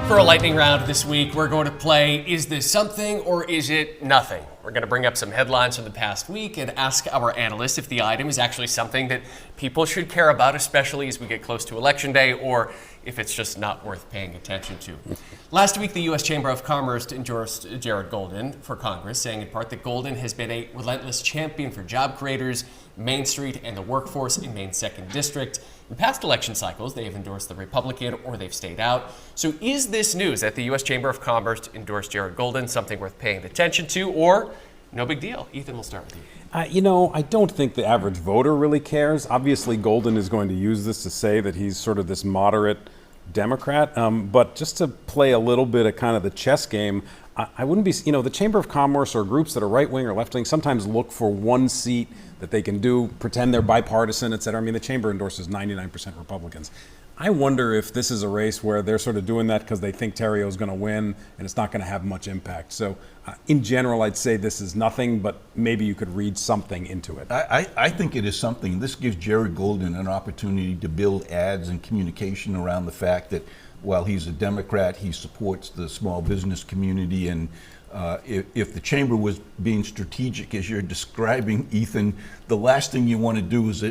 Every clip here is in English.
For a lightning round this week, we're going to play Is This Something or Is It Nothing? We're going to bring up some headlines from the past week and ask our analysts if the item is actually something that people should care about, especially as we get close to Election Day, or if it's just not worth paying attention to. Last week, the U.S. Chamber of Commerce endorsed Jared Golden for Congress, saying in part that Golden has been a relentless champion for job creators, Main Street, and the workforce in Maine's 2nd District. In past election cycles, they have endorsed the Republican or they've stayed out. So is this news that the U.S. Chamber of Commerce endorsed Jared Golden something worth paying attention to, or no big deal? Ethan, we'll start with you. I don't think the average voter really cares. Obviously, Golden is going to use this to say that he's sort of this moderate Democrat. But just to play a little bit of kind of the chess game, I wouldn't be, the Chamber of Commerce or groups that are right-wing or left-wing sometimes look for one seat that they can do, pretend they're bipartisan, et cetera. I mean, the Chamber endorses 99% Republicans. I wonder if this is a race where they're sort of doing that because they think Terrio's going to win and it's not going to have much impact. So in general, I'd say this is nothing, but maybe you could read something into it. I think it is something. This gives Jared Golden an opportunity to build ads and communication around the fact that while he's a Democrat, he supports the small business community. And if the chamber was being strategic, as you're describing, Ethan, the last thing you want to do is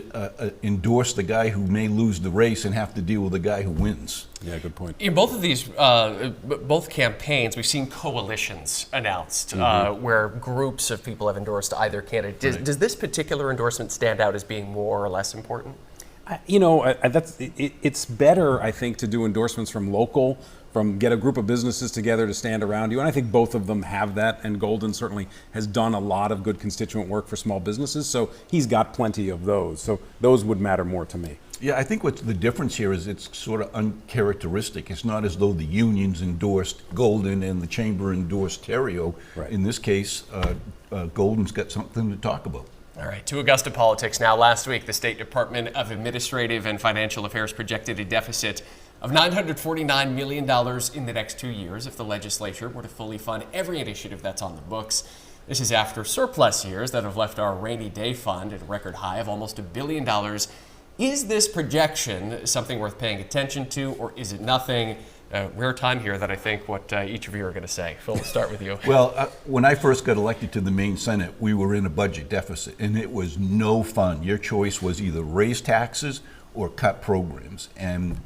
endorse the guy who may lose the race and have to deal with the guy who wins. Yeah, good point. In both of these, both campaigns, we've seen coalitions announced where groups of people have endorsed either candidate. Does this particular endorsement stand out as being more or less important? It's better, I think, to do endorsements from local, get a group of businesses together to stand around you. And I think both of them have that. And Golden certainly has done a lot of good constituent work for small businesses. So he's got plenty of those. So those would matter more to me. Yeah, I think what's the difference here is it's sort of uncharacteristic. It's not as though the unions endorsed Golden and the chamber endorsed Terrio. Right. In this case, Golden's got something to talk about. All right, to Augusta politics now. Last week, the State Department of Administrative and Financial Affairs projected a deficit of $949 million in the next 2 years if the legislature were to fully fund every initiative that's on the books. This is after surplus years that have left our rainy day fund at a record high of almost $1 billion. Is this projection something worth paying attention to, or is it nothing? Rare time here that I think what each of you are going to say. Phil, we'll start with you. Well, when I first got elected to the Maine Senate, we were in a budget deficit, and it was no fun. Your choice was either raise taxes or cut programs. And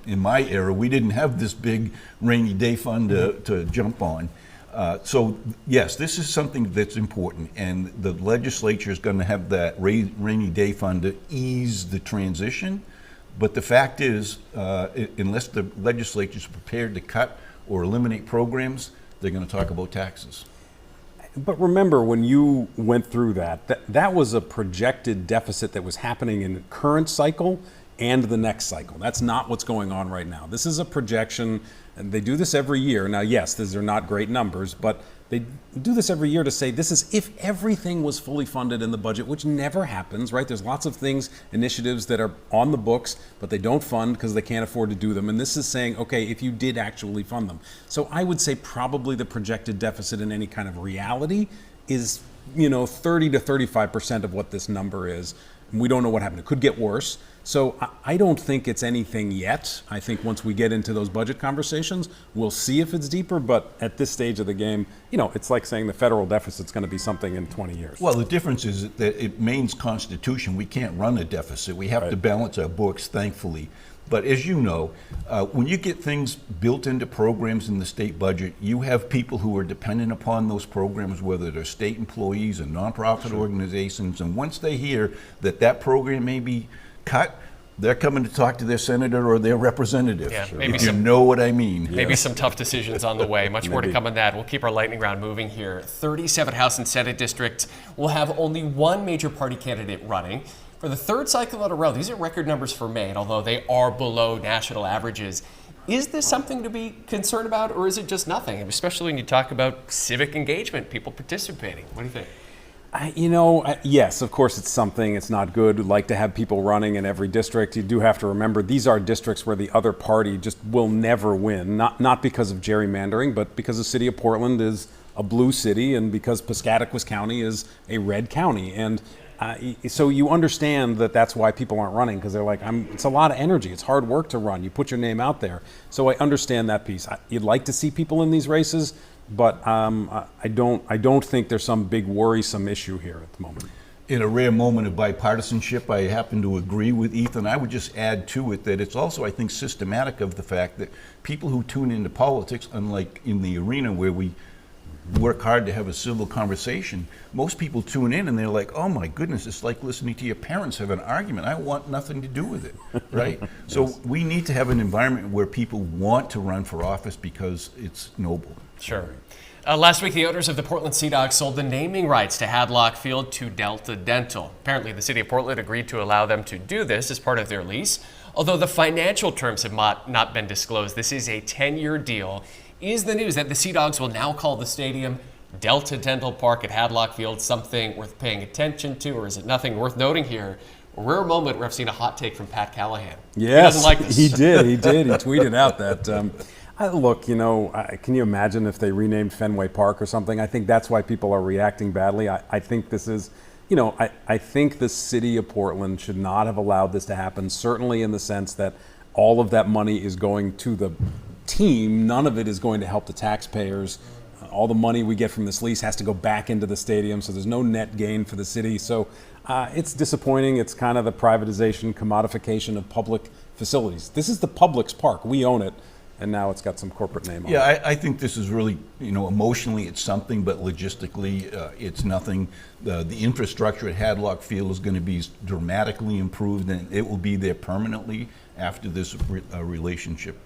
in my era, we didn't have this big rainy day fund to jump on. So, yes, this is something that's important, and the legislature is going to have that rainy day fund to ease the transition. But the fact is, unless the legislature is prepared to cut or eliminate programs, they're going to talk about taxes. But remember, when you went through that was a projected deficit that was happening in the current cycle and the next cycle. That's not what's going on right now. This is a projection, and they do this every year. Now, yes, these are not great numbers, but they do this every year to say this is if everything was fully funded in the budget, which never happens, right? There's lots of things, initiatives that are on the books, but they don't fund because they can't afford to do them. And this is saying, okay, if you did actually fund them. So I would say probably the projected deficit in any kind of reality is, 30 to 35% of what this number is. We don't know what happened. It could get worse. So I don't think it's anything yet. I think once we get into those budget conversations, we'll see if it's deeper. But at this stage of the game, it's like saying the federal deficit's going to be something in 20 years. Well, the difference is that in Maine's Constitution, we can't run a deficit. We have to balance our books, thankfully. But as you know, when you get things built into programs in the state budget, you have people who are dependent upon those programs, whether they're state employees or nonprofit organizations. And once they hear that program may be cut, they're coming to talk to their senator or their representative. Yeah, if you know what I mean. Maybe some tough decisions on the way. Much more to come on that. We'll keep our lightning round moving here. 37 House and Senate districts will have only one major party candidate running. For the third cycle in a row, these are record numbers for Maine, although they are below national averages. Is this something to be concerned about, or is it just nothing? Especially when you talk about civic engagement, people participating. What do you think? Yes, of course it's something. It's not good. We'd like to have people running in every district. You do have to remember these are districts where the other party just will never win, not because of gerrymandering, but because the city of Portland is a blue city and because Piscataquis County is a red county. And So you understand that that's why people aren't running, because they're like, it's a lot of energy. It's hard work to run. You put your name out there. So I understand that piece. You'd like to see people in these races, but I don't think there's some big worrisome issue here at the moment. In a rare moment of bipartisanship, I happen to agree with Ethan. I would just add to it that it's also, I think, systematic of the fact that people who tune into politics, unlike in the arena where we work hard to have a civil conversation, most people tune in and they're like, oh my goodness, it's like listening to your parents have an argument. I want nothing to do with it, right? Yes. So we need to have an environment where people want to run for office because it's noble. Sure. Last week, the owners of the Portland Sea Dogs sold the naming rights to Hadlock Field to Delta Dental. Apparently, the city of Portland agreed to allow them to do this as part of their lease. Although the financial terms have not been disclosed, this is a 10-year deal. Is the news that the Sea Dogs will now call the stadium Delta Dental Park at Hadlock Field something worth paying attention to, or is it nothing worth noting here? A rare moment where I've seen a hot take from Pat Callahan. Yes, he doesn't like this. He did. He tweeted out that. Look, can you imagine if they renamed Fenway Park or something? I think that's why people are reacting badly. I think this is, I think the city of Portland should not have allowed this to happen, certainly in the sense that all of that money is going to the team. None of it is going to help the taxpayers. All the money we get from this lease has to go back into the stadium, so there's no net gain for the city. So it's disappointing. It's kind of the privatization, commodification of public facilities. This is the public's park. We own it. And now it's got some corporate name on it. Yeah, I think this is really, emotionally it's something, but logistically it's nothing. The infrastructure at Hadlock Field is going to be dramatically improved, and it will be there permanently after this relationship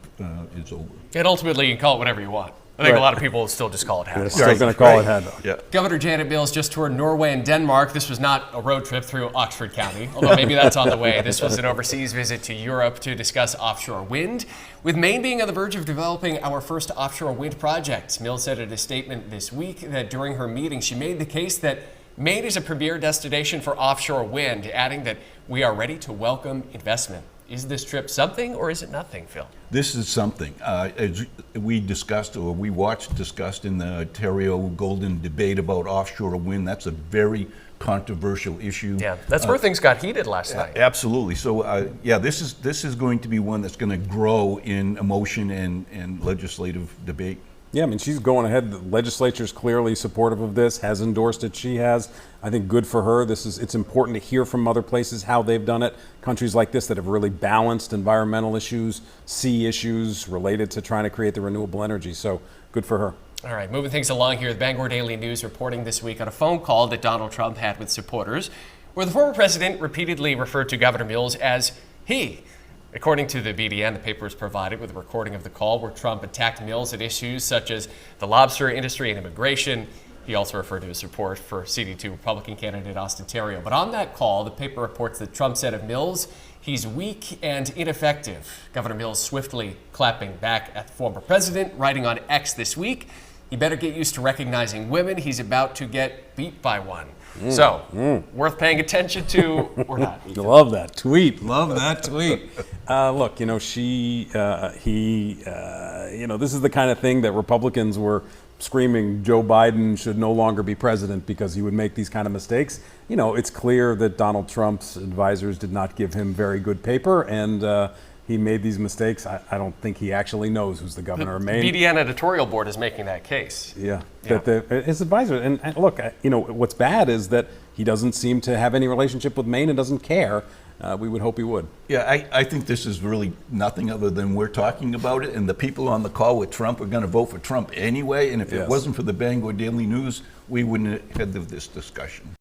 is over. And ultimately, you can call it whatever you want. I think a lot of people still just call it Hadlock. They're still going to call it Hadlock. Yeah. Governor Janet Mills just toured Norway and Denmark. This was not a road trip through Oxford County, although maybe that's on the way. This was an overseas visit to Europe to discuss offshore wind, with Maine being on the verge of developing our first offshore wind project. Mills said in a statement this week that during her meeting, she made the case that Maine is a premier destination for offshore wind, adding that we are ready to welcome investment. Is this trip something or is it nothing, Phil? This is something. As we discussed in the Ontario Golden debate about offshore wind, that's a very controversial issue. Yeah, that's where things got heated last night. Absolutely. So, this is going to be one that's going to grow in emotion and legislative debate. Yeah, I mean, she's going ahead. The legislature's clearly supportive of this, has endorsed it. She has. I think good for her. It's important to hear from other places how they've done it. Countries like this that have really balanced environmental issues, sea issues related to trying to create the renewable energy. So good for her. All right, moving things along here. The Bangor Daily News reporting this week on a phone call that Donald Trump had with supporters, where the former president repeatedly referred to Governor Mills as he. According to the BDN, the paper is provided with a recording of the call where Trump attacked Mills at issues such as the lobster industry and immigration. He also referred to his support for CD2 Republican candidate Austin Terrio. But on that call, the paper reports that Trump said of Mills, he's weak and ineffective. Governor Mills swiftly clapping back at the former president, writing on X this week, "He better get used to recognizing women. He's about to get beat by one." Worth paying attention to or not? Love that tweet. Love that tweet. Look, this is the kind of thing that Republicans were screaming Joe Biden should no longer be president because he would make these kind of mistakes. It's clear that Donald Trump's advisors did not give him very good paper, and he made these mistakes. I don't think he actually knows who's the governor of Maine. BDN editorial board is making that case. Yeah. His advisor. And look, what's bad is that he doesn't seem to have any relationship with Maine and doesn't care. We would hope he would. Yeah, I think this is really nothing other than we're talking about it, and the people on the call with Trump are going to vote for Trump anyway. And if it wasn't for the Bangor Daily News, we wouldn't have had this discussion.